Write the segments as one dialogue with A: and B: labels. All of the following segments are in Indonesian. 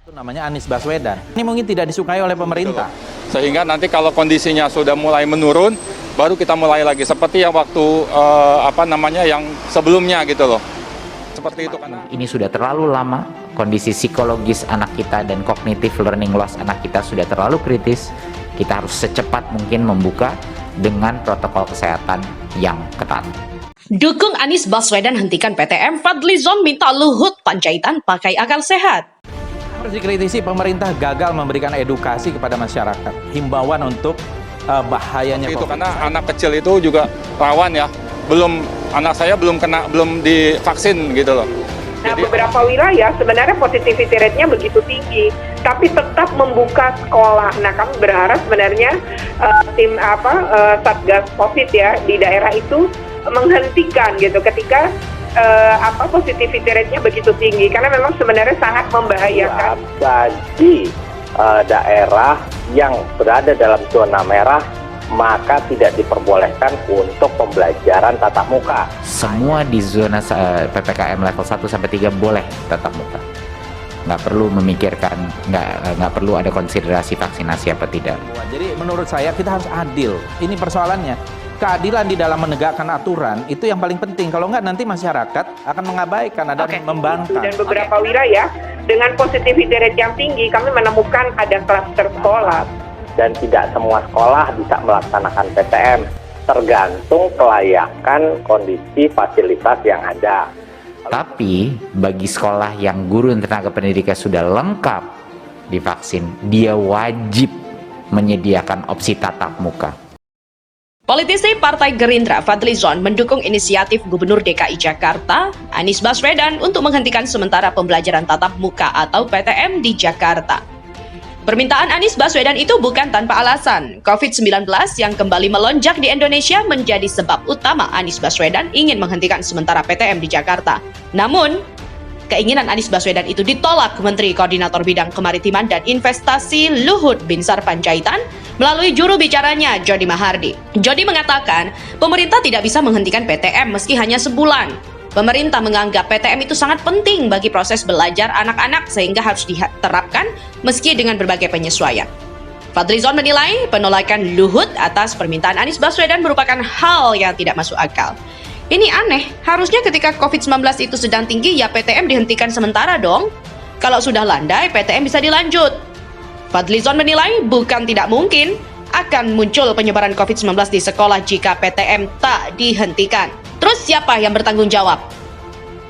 A: Itu namanya Anies Baswedan. Ini mungkin tidak disukai oleh pemerintah.
B: Sehingga nanti kalau kondisinya sudah mulai menurun, baru kita mulai lagi seperti yang waktu yang sebelumnya gitu loh. Seperti itu kan.
C: Ini sudah terlalu lama, kondisi psikologis anak kita dan cognitive learning loss anak kita sudah terlalu kritis. Kita harus secepat mungkin membuka dengan protokol kesehatan yang ketat.
D: Dukung Anies Baswedan hentikan PTM, Fadlizon minta Luhut Panjaitan pakai akal sehat.
A: Harus dikritisi, pemerintah gagal memberikan edukasi kepada masyarakat, himbauan untuk bahayanya
B: Itu
A: COVID.
B: karena anak kecil itu juga rawan ya. Anak saya belum divaksin gitu loh.
E: Nah, beberapa wilayah sebenarnya positivity rate-nya begitu tinggi, tapi tetap membuka sekolah. Nah, kami berharap sebenarnya Satgas COVID ya di daerah itu menghentikan gitu ketika positivity rate-nya begitu tinggi, karena memang sebenarnya sangat membahayakan
F: bagi daerah yang berada dalam zona merah, maka tidak diperbolehkan untuk pembelajaran tatap muka.
C: Semua di zona PPKM level 1 sampai 3 boleh tatap muka. Nggak perlu memikirkan, nggak perlu ada konsiderasi vaksinasi apa tidak.
A: Jadi menurut saya kita harus adil. Ini persoalannya. Keadilan di dalam menegakkan aturan itu yang paling penting. Kalau nggak nanti masyarakat akan mengabaikan dan membangkang.
E: dan beberapa wilayah dengan positivity rate yang tinggi, kami menemukan ada klaster sekolah.
F: Dan tidak semua sekolah bisa melaksanakan PTM, tergantung kelayakan kondisi fasilitas yang ada.
C: Tapi bagi sekolah yang guru dan tenaga pendidikan sudah lengkap divaksin, dia wajib menyediakan opsi tatap muka.
D: Politisi Partai Gerindra Fadlizon mendukung inisiatif Gubernur DKI Jakarta Anies Baswedan untuk menghentikan sementara pembelajaran tatap muka atau PTM di Jakarta. Permintaan Anies Baswedan itu bukan tanpa alasan. COVID-19 yang kembali melonjak di Indonesia menjadi sebab utama Anies Baswedan ingin menghentikan sementara PTM di Jakarta. Namun, keinginan Anies Baswedan itu ditolak Menteri Koordinator Bidang Kemaritiman dan Investasi Luhut Binsar Panjaitan melalui juru bicaranya Jody Mahardi. Jody mengatakan, pemerintah tidak bisa menghentikan PTM meski hanya sebulan. Pemerintah menganggap PTM itu sangat penting bagi proses belajar anak-anak sehingga harus diterapkan meski dengan berbagai penyesuaian. Fadlizon menilai penolakan Luhut atas permintaan Anies Baswedan merupakan hal yang tidak masuk akal. Ini aneh, harusnya ketika COVID-19 itu sedang tinggi ya PTM dihentikan sementara dong. Kalau sudah landai, PTM bisa dilanjut. Fadlizon menilai bukan tidak mungkin akan muncul penyebaran COVID-19 di sekolah jika PTM tak dihentikan. Terus siapa yang bertanggung jawab?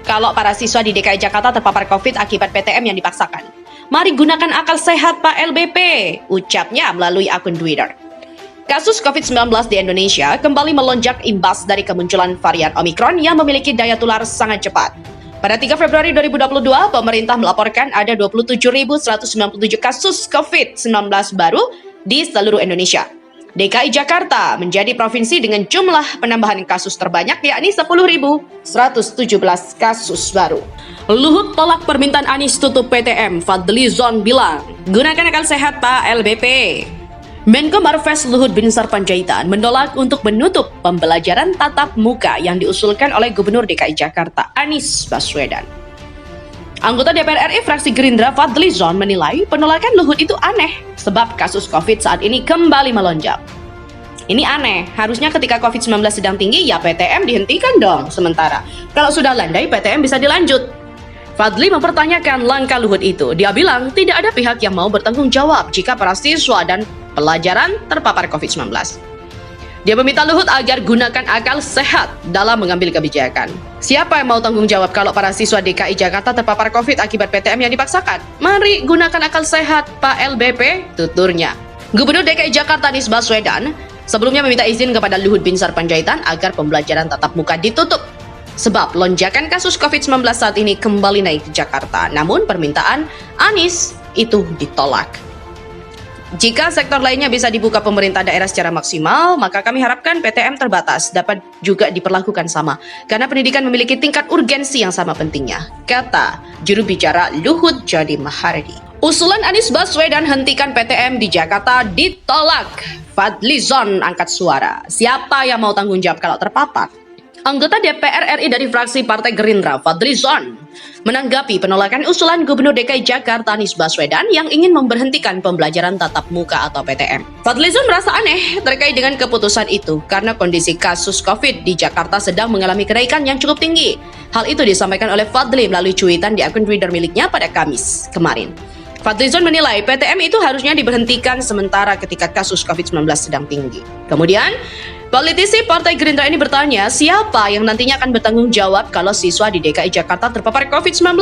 D: Kalau para siswa di DKI Jakarta terpapar COVID akibat PTM yang dipaksakan. Mari gunakan akal sehat Pak LBP, ucapnya melalui akun Twitter. Kasus COVID-19 di Indonesia kembali melonjak imbas dari kemunculan varian Omicron yang memiliki daya tular sangat cepat. Pada 3 Februari 2022, pemerintah melaporkan ada 27.197 kasus COVID-19 baru di seluruh Indonesia. DKI Jakarta menjadi provinsi dengan jumlah penambahan kasus terbanyak yakni 10.117 kasus baru. Luhut tolak permintaan Anies tutup PTM, Fadlizon bilang, gunakan akal sehat Pak LBP. Menko Marves Luhut Binsar Panjaitan menolak untuk menutup pembelajaran tatap muka yang diusulkan oleh Gubernur DKI Jakarta Anies Baswedan. Anggota DPR RI fraksi Gerindra Fadlizon menilai penolakan Luhut itu aneh sebab kasus COVID saat ini kembali melonjak. Ini aneh, harusnya ketika COVID-19 sedang tinggi ya PTM dihentikan dong sementara. Kalau sudah landai PTM bisa dilanjut. Fadli mempertanyakan langkah Luhut itu. Dia bilang tidak ada pihak yang mau bertanggung jawab jika para siswa dan pelajaran terpapar COVID-19. Dia meminta Luhut agar gunakan akal sehat dalam mengambil kebijakan. Siapa yang mau tanggung jawab kalau para siswa DKI Jakarta terpapar COVID akibat PTM yang dipaksakan? Mari gunakan akal sehat Pak LBP, tuturnya. Gubernur DKI Jakarta Anies Baswedan sebelumnya meminta izin kepada Luhut Binsar Panjaitan agar pembelajaran tatap muka ditutup. Sebab lonjakan kasus COVID-19 saat ini kembali naik di Jakarta. Namun permintaan Anies itu ditolak. Jika sektor lainnya bisa dibuka pemerintah daerah secara maksimal, maka kami harapkan PTM terbatas dapat juga diperlakukan sama. Karena pendidikan memiliki tingkat urgensi yang sama pentingnya, kata juru bicara Luhut Jody Mahardi. Usulan Anies Baswedan hentikan PTM di Jakarta ditolak. Fadlizon angkat suara. Siapa yang mau tanggung jawab kalau terpapar? Anggota DPR RI dari fraksi Partai Gerindra Fadlizon menanggapi penolakan usulan Gubernur DKI Jakarta Anies Baswedan yang ingin memberhentikan pembelajaran tatap muka atau PTM. Fadlizon merasa aneh terkait dengan keputusan itu karena kondisi kasus COVID di Jakarta sedang mengalami kenaikan yang cukup tinggi. Hal itu disampaikan oleh Fadli melalui cuitan di akun Twitter miliknya pada Kamis kemarin. Fadlizon menilai PTM itu harusnya diberhentikan sementara ketika kasus COVID-19 sedang tinggi. Kemudian, politisi Partai Gerindra ini bertanya, siapa yang nantinya akan bertanggung jawab kalau siswa di DKI Jakarta terpapar COVID-19?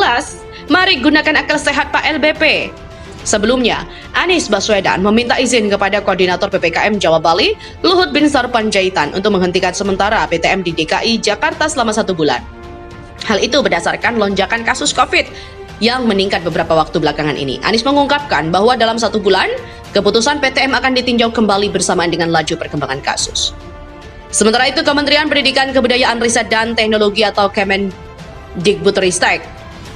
D: Mari gunakan akal sehat Pak LBP. Sebelumnya, Anies Baswedan meminta izin kepada Koordinator PPKM Jawa Bali, Luhut Binsar Panjaitan, untuk menghentikan sementara PTM di DKI Jakarta selama 1 bulan. Hal itu berdasarkan lonjakan kasus COVID yang meningkat beberapa waktu belakangan ini. Anies mengungkapkan bahwa dalam 1 bulan, keputusan PTM akan ditinjau kembali bersamaan dengan laju perkembangan kasus. Sementara itu, Kementerian Pendidikan, Kebudayaan, Riset, dan Teknologi atau Kemendikbudristek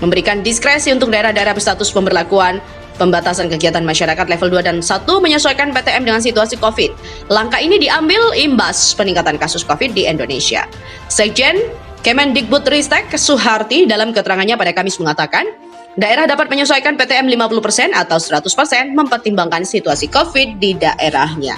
D: memberikan diskresi untuk daerah-daerah berstatus pemberlakuan pembatasan kegiatan masyarakat level 2 dan 1 menyesuaikan PTM dengan situasi COVID. Langkah ini diambil imbas peningkatan kasus COVID di Indonesia. Sekjen Kemendikbudristek Suharti dalam keterangannya pada Kamis mengatakan, daerah dapat menyesuaikan PTM 50% atau 100% mempertimbangkan situasi COVID di daerahnya.